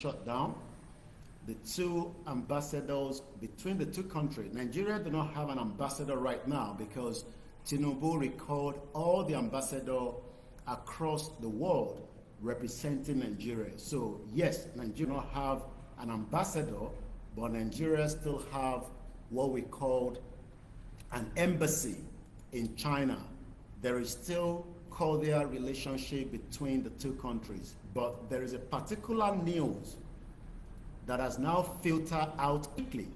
shut down. The two ambassadors between the two countries. Nigeria do not have an ambassador right now because Tinubu recalled all the ambassadors across the world representing Nigeria. So yes, Nigeria do not have an ambassador, but Nigeria still have what we called an embassy in China. There is still cordial relationship between the two countries, but there is a particular news that has now filtered out quickly,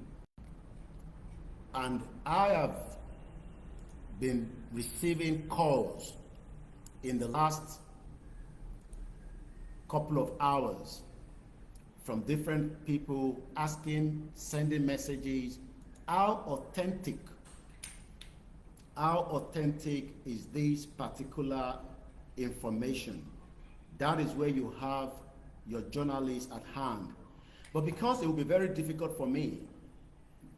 and I have been receiving calls in the last couple of hours from different people asking, sending messages, how authentic is this particular information? That is where you have your journalists at hand. But because it will be very difficult for me,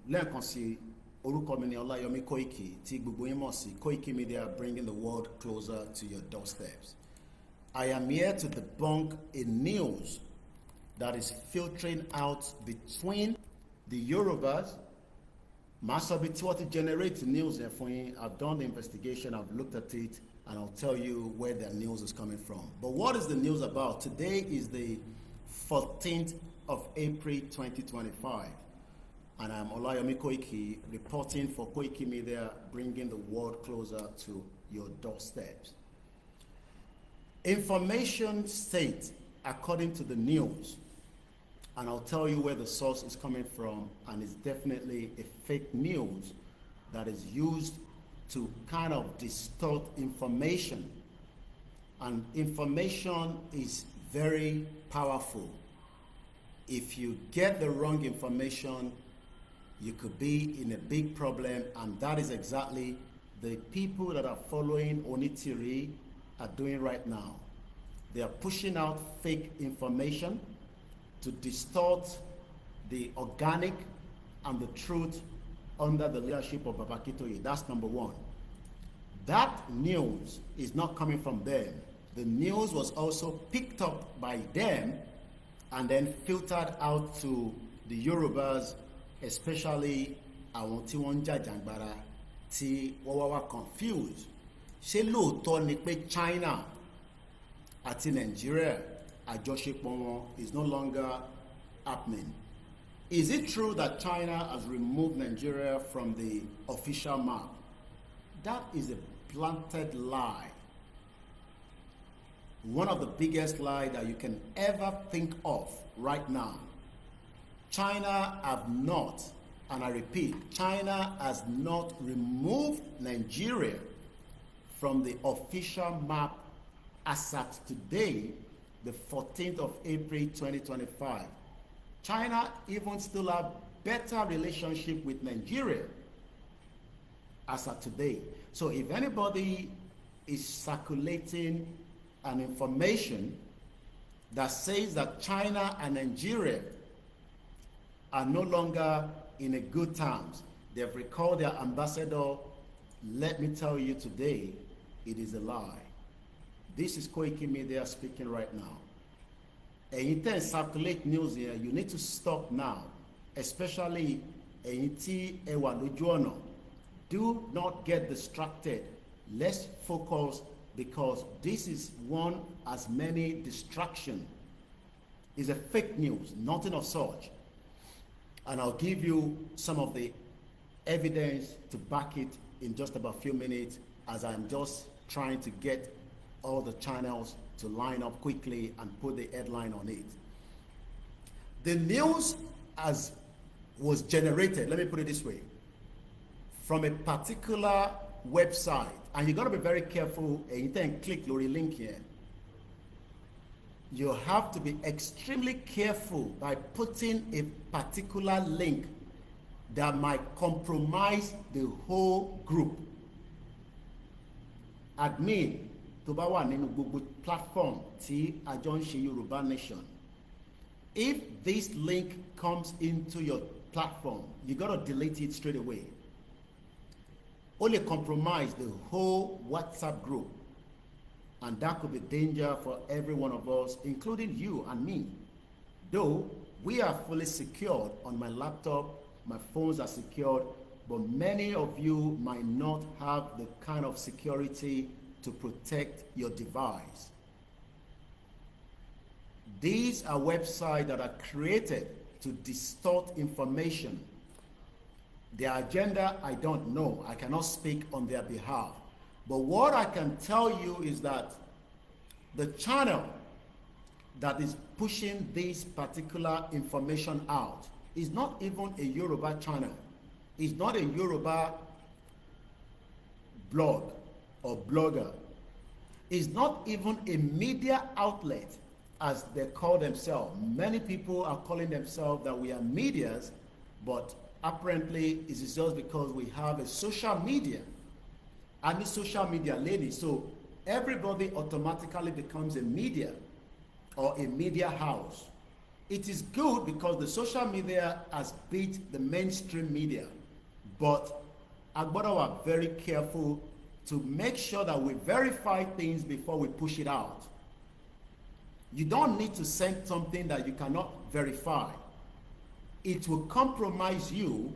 lẹ́ẹ̀kan sí orúkọ mi ni Ọláyọmí Kóìkì tí gbogbo yín mọ̀ sí Koiki Media, bringing the world closer to your doorsteps. I am here to debunk a news that is filtering out between the Yorubas. Masabi tí wọ́n ti generate news yẹn fún yín. I've done the investigation, I've looked at it, and I'll tell you where the news is coming from. But what is the news about? Today is the 14th of April 2025, and I'm Olayomi Koiki, reporting for Koiki Media, bringing the world closer to your doorsteps. Information state, according to the news, and I'll tell you where the source is coming from, and it's definitely a fake news that is used to kind of distort information, and information is very powerful. If you get the wrong information, you could be in a big problem, and that is exactly the people that are following Onitiri are doing right now. They are pushing out fake information to distort the organic and the truth under the leadership of Baba Akintoye. That's number one. That news is not coming from them. The news was also picked up by them and then filtered out to the Yorubas, especially àwọn tí wọ́n ń jàjàgbara tí wọ́n wá confused. Ṣé lóòótọ́ ni pé China àti Nigeria àjọṣepọ̀ wọn is no longer happening? Is it true that China has removed Nigeria from the official map? That is a planted lie. One of the biggest lies that you can ever think of right now. China have not, and I repeat, China has not removed Nigeria from the official map as at today, the 14th of April 2025. China even still have better relationship with Nigeria as at today. So if anybody is circulating an information that says that China and Nigeria are no longer in a good terms, they've recalled their ambassador, let me tell you today, it is a lie. This is Koiki Media speaking right now. Ẹ̀yin tẹ́ ń circulate news here, you need to stop now, especially ẹ̀yin tí ẹ wà lójú ọ̀nà. Do not get distracted. Let's focus, because this is one as many distractions. It's a fake news, nothing of such. And I'll give you some of the evidence to back it in just about a few minutes, as I'm just trying to get all the channels to line up quickly and put the headline on it. The news was generated, let me put it this way, from a particular website, and you got to be very careful, and you can click your link here. You have to be extremely careful by putting a particular link that might compromise the whole group. Admin tó bá wà nínú gbogbo platform tí a jọ ń ṣe Yorùbá Nation, if this link comes into your platform, you got to delete it straight away. Only compromise the whole WhatsApp group, and that could be danger for every one of us, including you and me. Though we are fully secured on my laptop, my phones are secured, but many of you might not have the kind of security to protect your device. These are websites that are created to distort information. Their agenda, I don't know. I cannot speak on their behalf. But what I can tell you is that the channel that is pushing this particular information out is not even a Yoruba channel. It's not a Yoruba blog or blogger. It's not even a media outlet as they call themselves. Many people are calling themselves that we are medias, but apparently it is just because we have a social media. I'm a social media lady, so everybody automatically becomes a media or a media house. It is good because the social media has beat the mainstream media, but Agbada are very careful to make sure that we verify things before we push it out. You don't need to send something that you cannot verify. It will compromise you,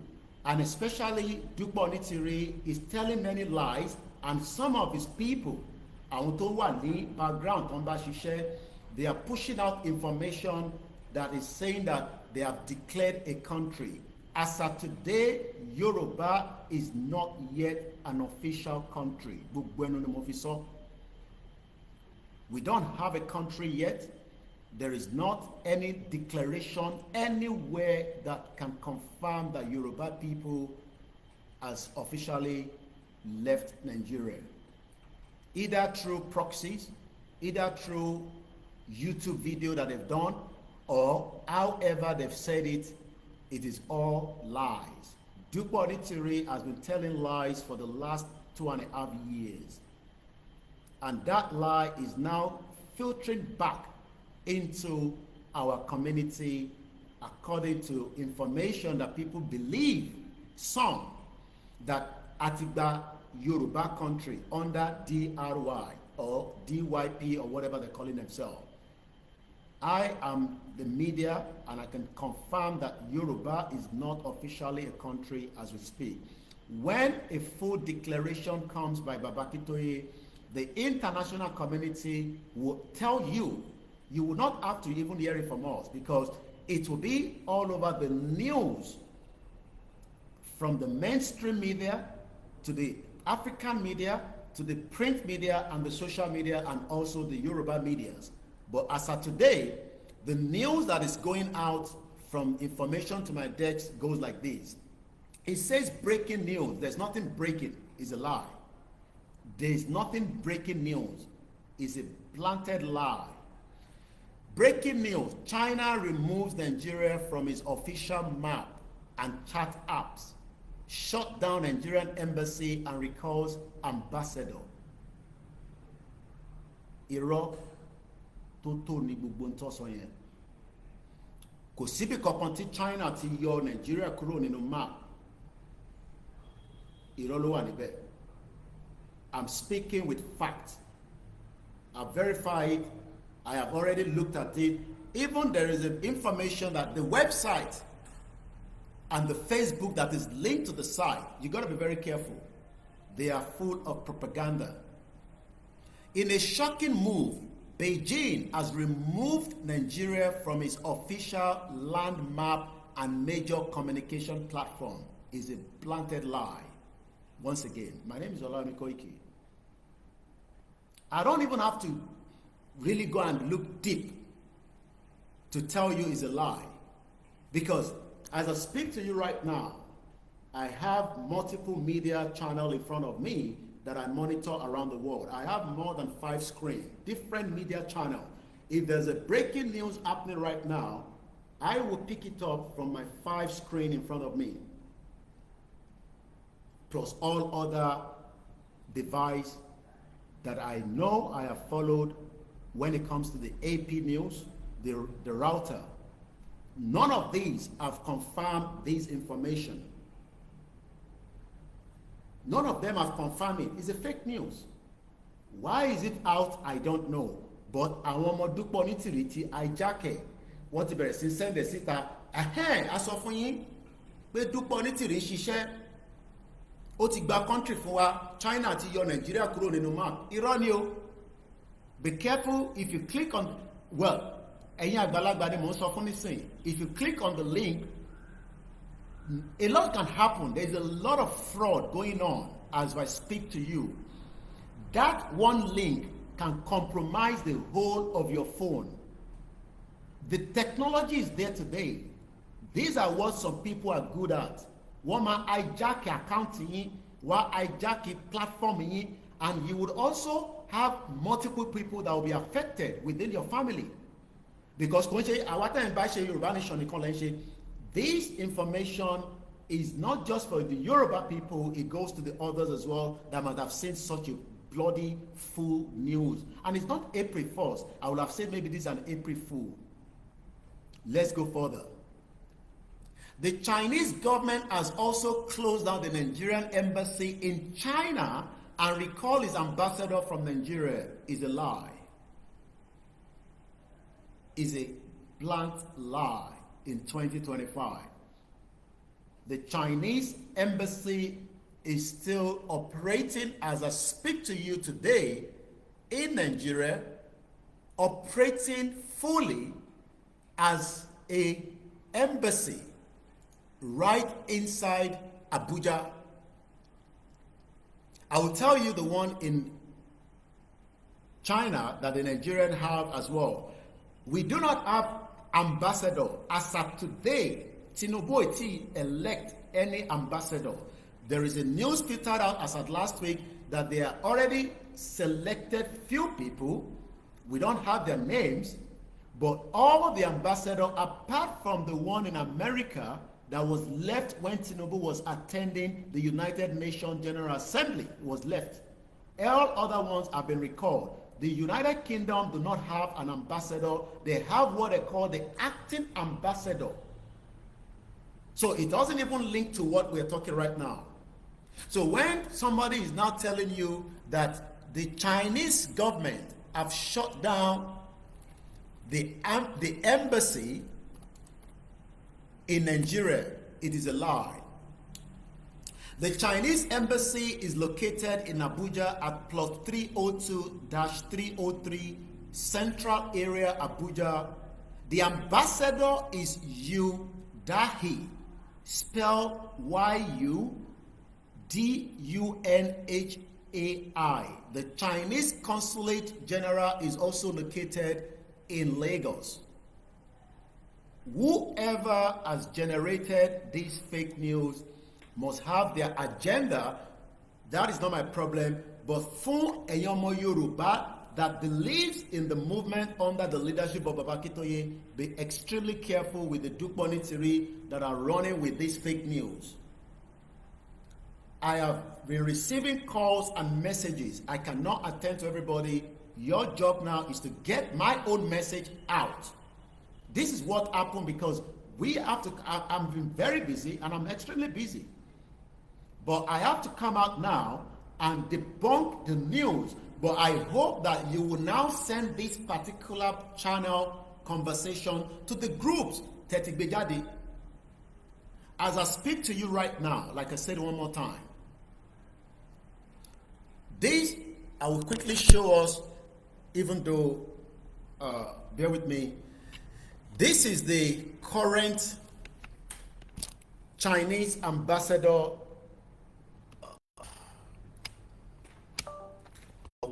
and especially Dukpo Onitiri is telling many lies, and some of his people, àwọn tó wà ní background tó ń bá ṣiṣẹ́, they are pushing out information that is saying that they have declared a country. As of today, Yoruba is not yet an official country. We don't have a country yet. There is not any declaration anywhere that can confirm that Yoruba people has officially left Nigeria. Either through proxies, either through YouTube video that they've done, or however they've said it, it is all lies. Dukpo Onitiri has been telling lies for the last 2.5 years. And that lie is now filtering back into our community according to information that people believe, some, that Atigba Yoruba country under DRY or DYP or whatever they're calling themselves. I am the media and I can confirm that Yoruba is not officially a country as we speak. When a full declaration comes by Baba Akintoye, the international community will tell you. You will not have to even hear it from us because it will be all over the news, from the mainstream media to the African media to the print media and the social media and also the Yoruba medias. But as of today, the news that is going out from information to my desk goes like this. It says breaking news. There's nothing breaking. It's a lie. There is nothing breaking news. It's a planted lie. Breaking news. China removes Nigeria from its official map and chat apps. Shut down Nigerian embassy and recalls ambassador. Irọ́ tó tó ní gbogbo ń tọ́sọ yẹn. Kò síbi kankan tí China ti yọ Nigeria kúrò nínú map. Irọ́ ló wà níbẹ̀. I'm speaking with facts. I've verified it. I have already looked at it. Even there is an information that the website and the Facebook that is linked to the site, you got to be very careful. They are full of propaganda. In a shocking move, Beijing has removed Nigeria from its official land map and major communication platform. Is a planted lie. Once again, my name is Olawumi Koiki. I don't even have to really go and look deep to tell you it's a lie. Because as I speak to you right now, I have multiple media channels in front of me that I monitor around the world. I have more than 5 screens, different media channels. If there's a breaking news happening right now, I will pick it up from my 5 screens in front of me, plus all other devices that I know I have followed when it comes to the AP News, the router. None of these have confirmed this information. None of them have confirmed it. It's a fake news. Why is it out? I don't know. But àwọn ọmọ Dukpo Onitiri ti hijack it. wọ́n ti bẹ̀rẹ̀ sí sẹ́ndẹ̀ síta a sọ fún yín pé Dúpẹ́ Onítìrí ń ṣiṣẹ́ ó ti gba country fún wa, China ti yọ Nàìjíríà kúrò nínú map. Irọ́ ni o. Be careful if you click on, well, ẹ̀yin àgbàlagbà ni mò ń sọ fún nísìnyí, if you click on the link, a lot can happen. There's a lot of fraud going on as I speak to you. That one link can compromise the whole of your phone. The technology is there today. These are what some people are good at. Wọ́n máa hijack account yín, wọ́n hijack platform yín, and you would also have multiple people that will be affected within your family. Because kò ń ṣe àwa tẹ̀ ń bá ṣe Yorùbá Nation nìkan lẹ́ ń ṣe. This information is not just for the Yoruba people, it goes to the others as well that might have seen such a bloody fool news. And it's not April 1st. I would have said maybe this is an April Fool. Let's go further. The Chinese government has also closed down the Nigerian embassy in China and recalled its ambassador from Nigeria. Is a lie. Is a blunt lie in 2025. The Chinese embassy is still operating as I speak to you today in Nigeria, operating fully as a embassy right inside Abuja. I will tell you the one in China that the Nigerian have as well. We do not have ambassador. As of today, Tinubu iti elect any ambassador. There is a news filtered out as of last week that they are already selected few people. We don't have their names, but all of the ambassadors, apart from the one in America that was left when Tinubu was attending the United Nations General Assembly, was left. All other ones have been recalled. The United Kingdom do not have an ambassador. They have what they call the acting ambassador. So it doesn't even link to what we're talking right now. So when somebody is now telling you that the Chinese government have shut down the embassy in Nigeria, it is a lie. The Chinese embassy is located in Abuja at plot 302-303 Central Area, Abuja. The ambassador is Yu Dahi, spelled Y-U-D-U-N-H-A-I. The Chinese Consulate General is also located in Lagos. Whoever has generated this fake news must have their agenda. That is not my problem. But fún ẹ̀yin ọmọ Yorùbá that believes in the movement under the leadership of Baba Akintoye, be extremely careful with the Dúpẹ́ Onítìrí that are running with this fake news. I have been receiving calls and messages. I cannot attend to everybody. Your job now is to get my own message out. This is what happened because we have to, I'm been very busy and I'm extremely busy. But I have to come out now and debunk the news. But I hope that you will now send this particular channel conversation to the groups, Tetigbejade. As I speak to you right now, like I said one more time, this, I will quickly show us, even though, bear with me, this is the current Chinese ambassador.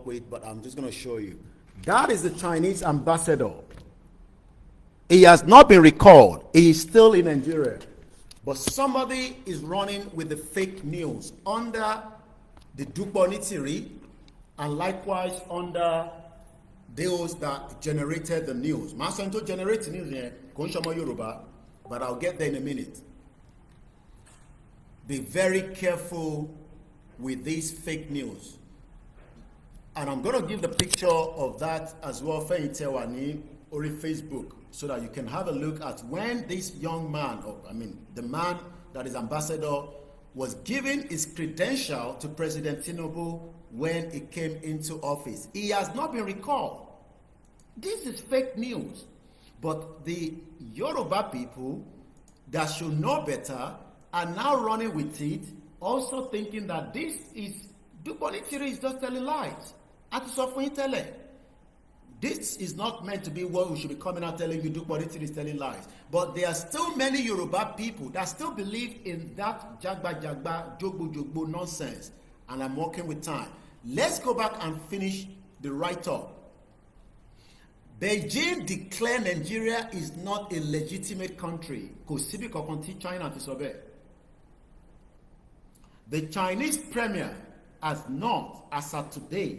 Wait, but I'm just going to show you. That is the Chinese ambassador. He has not been recalled. He is still in Nigeria. But somebody is running with the fake news under the Dúpẹ́ Onítìrí and likewise under those that generated the news. Masanto generates news here, Konshama Yoruba, but I'll get there in a minute. Be very careful with this fake news. And I'm going to give the picture of that as well for Intewani or Facebook so that you can have a look at when this young man, or I mean the man that is ambassador, was giving his credential to President Tinubu when he came into office. He has not been recalled. This is fake news. But the Yoruba people that should know better are now running with it, also thinking that this is Duke Onitiri is just telling lies. Àti sọ fún yín tẹ́lẹ̀. This is not meant to be what we should be coming out telling you Duke Onitiri is telling lies. But there are still many Yoruba people that still believe in that jagba jagba, jogbo jogbo nonsense. And I'm working with time. Let's go back and finish the write-up. Beijing declared Nigeria is not a legitimate country. Kò síbi kankan tí China ti sọ bẹ́ẹ̀. The Chinese premier has not, as of today,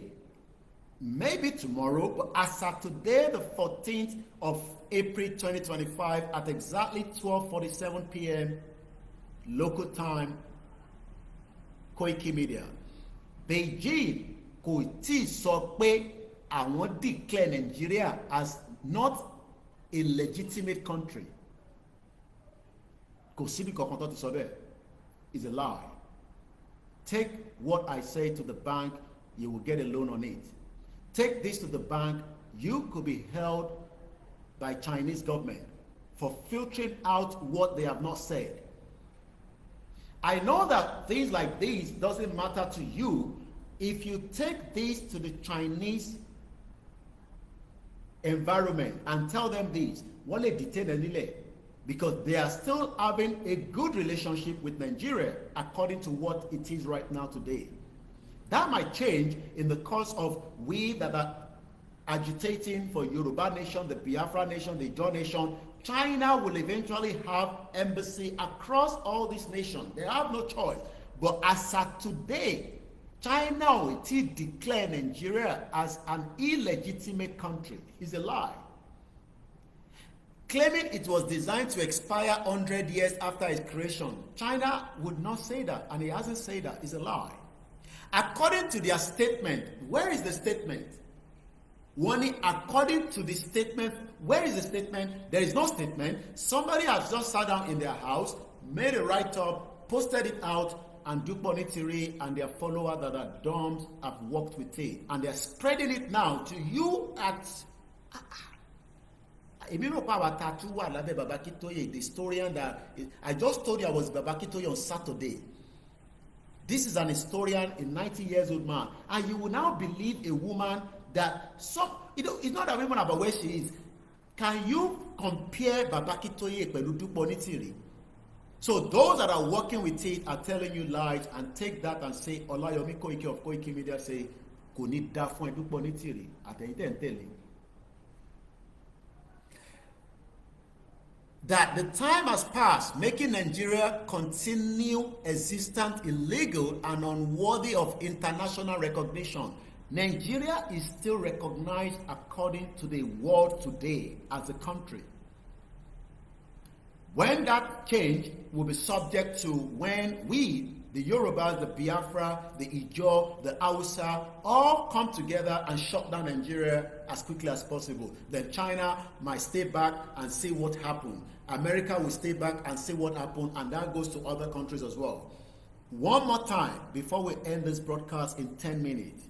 maybe tomorrow, but as of today, the 14th of April 2025, at exactly 12:47 p.m. local time, Koiki Media, Beijing kò tí sọ pé àwọn declare Nigeria as not a legitimate country. Kò síbi kankan tó ti sọ bẹ́ẹ̀. It's a lie. Take what I say to the bank, you will get a loan on it. Take this to the bank, you could be held by Chinese government for filtering out what they have not said. I know that things like this doesn't matter to you if you take this to the Chinese environment and tell them this, wọ́n lè detain nílẹ̀, because they are still having a good relationship with Nigeria according to what it is right now today. That might change in the course of we that are agitating for Yoruba nation, the Biafra nation, the Ijaw nation. China will eventually have embassy across all these nations. They have no choice. But as of today, China will declare Nigeria as an illegitimate country. It's a lie. Claiming it was designed to expire 100 years after its creation, China would not say that, and it hasn't said that. It's a lie. According to their statement, where is the statement? According to the statement, where is the statement? There is no statement. Somebody has just sat down in their house, made a write-up, posted it out, and Duke Onitiri and their followers that are dumb have worked with it. And they're spreading it now to you at... Baba Akintoye, the historian that I just told you I was Baba Akintoye on Saturday. This is an historian, a 90-years-old man, and you will now believe a woman that it's not a woman about where she is. Can you compare Baba Akintoye with Duke Onitiri? So those that are working with it are telling you lies, and take that and say Olayomi Koiki of Koiki Media say kò ní dá fún Duke Onitiri àtẹ̀yìntẹ̀ ń tẹ̀lé. That the time has passed, making Nigeria continue existent, illegal, and unworthy of international recognition. Nigeria is still recognized according to the world today as a country. When that change will be subject to when we, the Yorubas, the Biafra, the Ijaw, the Hausa, all come together and shut down Nigeria as quickly as possible. Then China might stay back and see what happened. America will stay back and see what happened, and that goes to other countries as well. One more time before we end this broadcast in 10 minutes.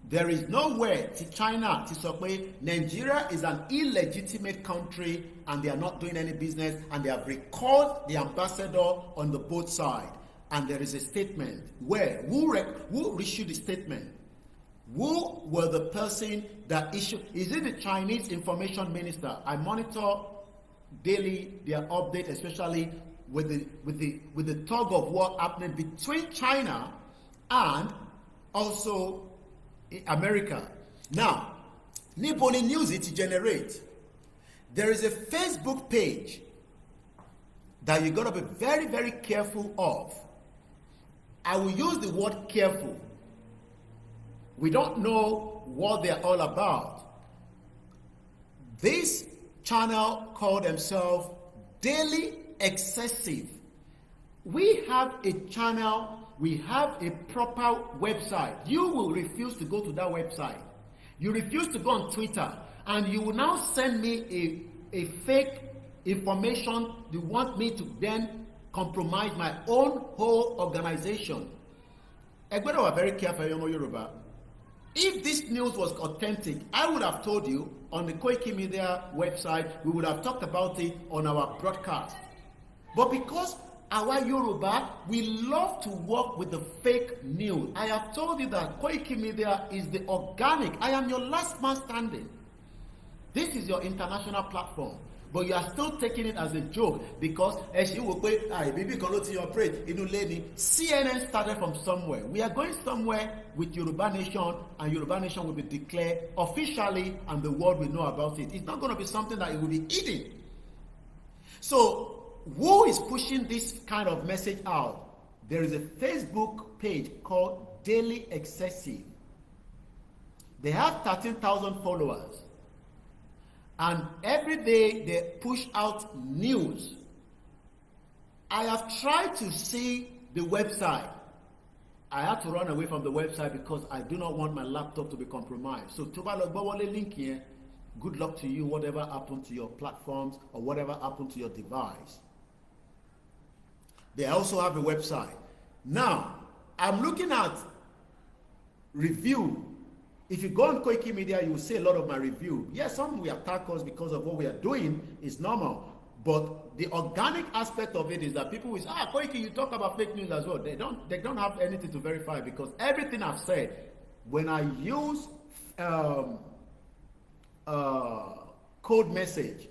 There is nowhere to China to say Nigeria is an illegitimate country and they are not doing any business, and they have recalled the ambassador on the both sides. And there is a statement where who issued the statement? Who were the person that issued? Is it the Chinese information minister? I monitor daily their update, especially with the tug of war happening between China and also America. Now, Niponi News it generate. There is a Facebook page that you gotta be very, very careful of. I will use the word careful. We don't know what they're all about. This channel called themselves Daily Excessive. We have a channel, we have a proper website. You will refuse to go to that website. You refuse to go on Twitter, and you will now send me a fake information. You want me to then compromise my own whole organization. Egbeda were very careful, Yoruba. If this news was authentic, I would have told you on the Koiki Media website, we would have talked about it on our broadcast. But because our Yoruba, we love to work with the fake news. I have told you that Koiki Media is the organic. I am your last man standing. This is your international platform. But you are still taking it as a joke because CNN started from somewhere. We are going somewhere with Yoruba Nation, and Yoruba Nation will be declared officially, and the world will know about it. It's not going to be something that it will be eaten. So, who is pushing this kind of message out? There is a Facebook page called Daily Excessive. They have 13,000 followers. And every day they push out news. I have tried to see the website. I had to run away from the website because I do not want my laptop to be compromised. So, tó bá lọ gbọ́ wọlé link here, good luck to you, whatever happened to your platforms or whatever happened to your device. They also have a website. Now, I'm looking at review. If you go on Koiki Media, you will see a lot of my review. Yes, some will attack us because of what we are doing. It's normal. But the organic aspect of it is that people will say, Koiki, you talk about fake news as well. They don't have anything to verify because everything I've said, when I use code message,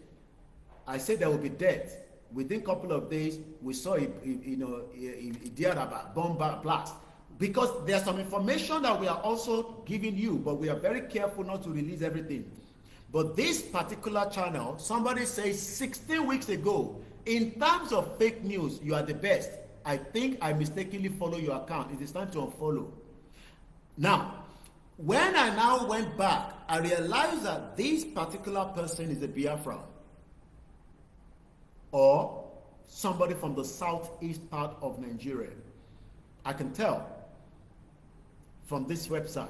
I said there will be death. Within a couple of days, we saw a bomb blast. Because there's some information that we are also giving you, but we are very careful not to release everything. But this particular channel, somebody says 16 weeks ago, in terms of fake news, you are the best. I think I mistakenly follow your account. It is time to unfollow. Now, when I now went back, I realized that this particular person is a Biafran or somebody from the southeast part of Nigeria. I can tell from this website.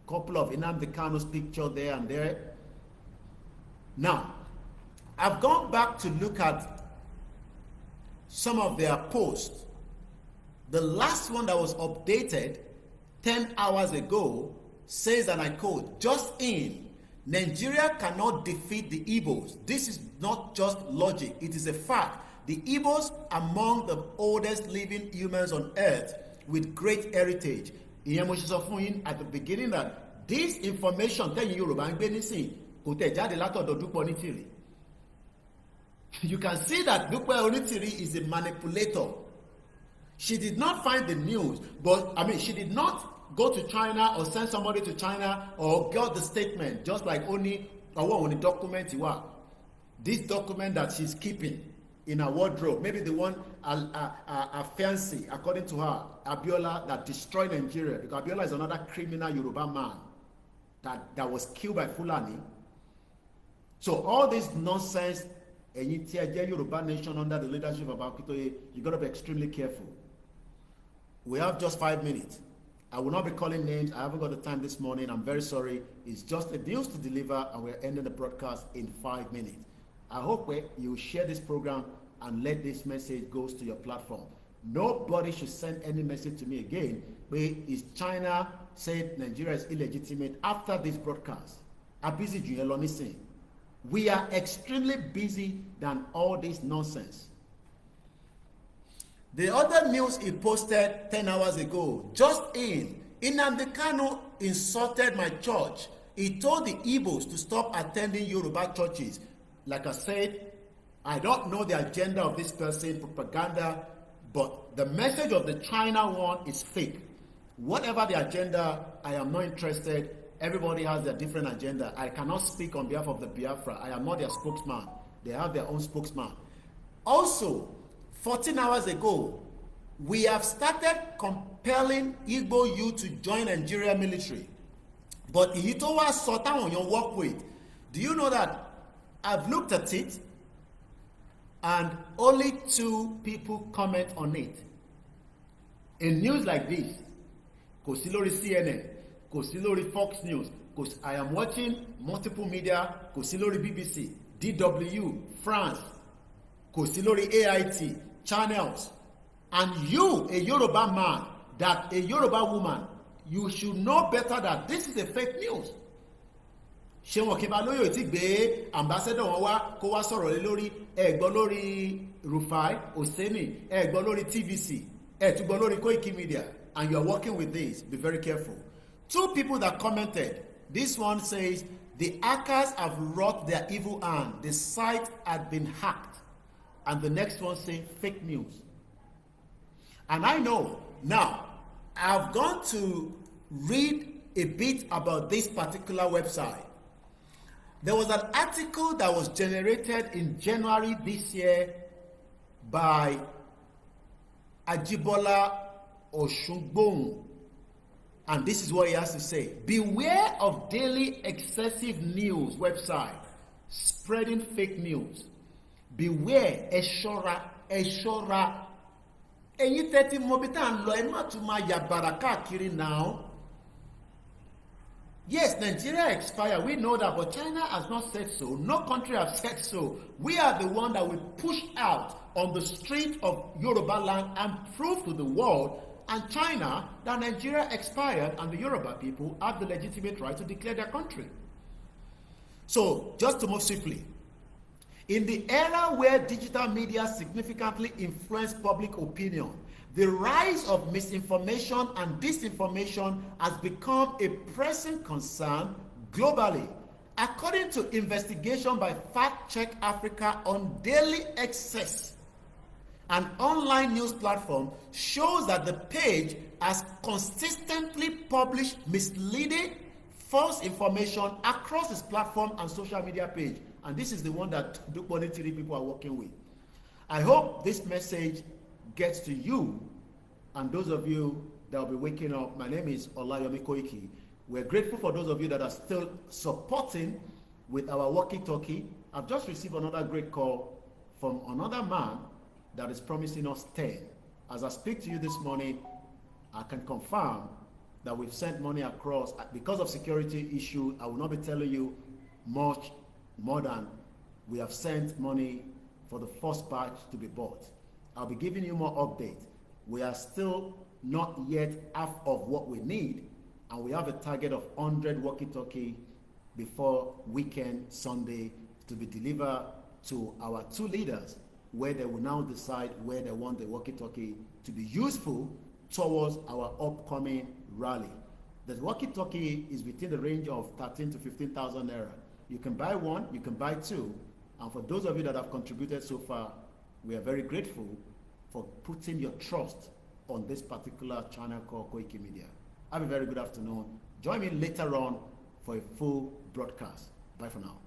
Couple of Nnamdi Kanu's picture there and there. Now, I've gone back to look at some of their posts. The last one that was updated 10 hours ago says, and I quote, just in, Nigeria cannot defeat the Igbos. This is not just logic, it is a fact. The Igbos are among the oldest living humans on earth with great heritage. Ìyẹn mo ṣe sọ fún yín at the beginning that this information tẹ́yìn Yorùbá ń gbé nísìn kò tẹ̀ jáde látọ̀dọ̀ Dúpẹ́ Onítìrí. You can see that Dúpẹ́ Onítìrí is a manipulator. She did not find the news, but she did not go to China or send somebody to China or get the statement, just like only document you are. This document that she's keeping in her wardrobe, maybe the one fancy, according to her, Abiola, that destroyed Nigeria, because Abiola is another criminal Yoruba man that was killed by Fulani. So all this nonsense, and Yoruba nation under the leadership of Akintoye, you got to be extremely careful. We have just 5 minutes. I will not be calling names. I haven't got the time this morning. I'm very sorry. It's just a news to deliver, and we're ending the broadcast in 5 minutes. I hope you share this program and let this message go to your platform. Nobody should send any message to me again. Is China said Nigeria is illegitimate after this broadcast? We are extremely busy than all this nonsense. The other news he posted 10 hours ago, just in, Nnamdi Kanu insulted my church. He told the Igbos to stop attending Yoruba churches. Like I said, I don't know the agenda of this person, propaganda, but the message of the China one is fake. Whatever the agenda, I am not interested. Everybody has their different agenda. I cannot speak on behalf of the Biafra. I am not their spokesman. They have their own spokesman. Also, 14 hours ago, we have started compelling Igbo youth to join Nigeria military. But Ihitowa Sultan on your work with, do you know that I've looked at it and only 2 people comment on it? In news like this, kò sí lórí CNN, kò sí lórí Fox News, I am watching multiple media, kò sí lórí BBC, DW, France, kò sí lórí AIT, channels. And you, a Yoruba man, a Yoruba woman, you should know better that this is a fake news. ṣé wọn kí n bá lóyè tí gbé ambassador wọn wá kó wá sọ̀rọ̀ lé lórí ẹ gbọ́ lórí Rufai Oseni, ẹ gbọ́ lórí TVC, ẹ tún gbọ́ lórí Koiki Media, and you are working with this. Be very careful. Two people that commented, this one says the hackers have wrought their evil hand, the site had been hacked, and the next one says fake news. And I know now, I've gone to read a bit about this particular website. There was an article that was generated in January this year by Ajibola Oshungbon, and this is what he has to say. Beware of daily excessive news website spreading fake news. Beware, eshora. Ẹ̀yin tẹ́tí mọ̀bí tá à ń lọ, ẹ má tún máa yàbàrà káàkiri now. Yes, Nigeria expired. We know that, but China has not said so. No country has said so. We are the one that will push out on the street of Yoruba land and prove to the world and China that Nigeria expired and the Yoruba people have the legitimate right to declare their country. So, just to move swiftly, in the era where digital media significantly influence public opinion, the rise of misinformation and disinformation has become a pressing concern globally. According to investigation by Fact Check Africa on Daily Access, an online news platform shows that the page has consistently published misleading, false information across its platform and social media page. And this is the one that Dukboni TV people are working with. I hope this message gets to you and those of you that will be waking up. My name is Olayomi Koiki. We're grateful for those of you that are still supporting with our walkie-talkie. I've just received another great call from another man that is promising us 10. As I speak to you this morning, I can confirm that we've sent money across. Because of security issue, I will not be telling you much more than we have sent money for the first batch to be bought. I'll be giving you more updates. We are still not yet half of what we need, and we have a target of 100 walkie-talkie before weekend Sunday to be delivered to our two leaders, where they will now decide where they want the walkie-talkie to be useful towards our upcoming rally. The walkie-talkie is within the range of 13 to 15,000 naira. You can buy one, you can buy two, and for those of you that have contributed so far, we are very grateful for putting your trust on this particular channel called Koiki Media. Have a very good afternoon. Join me later on for a full broadcast. Bye for now.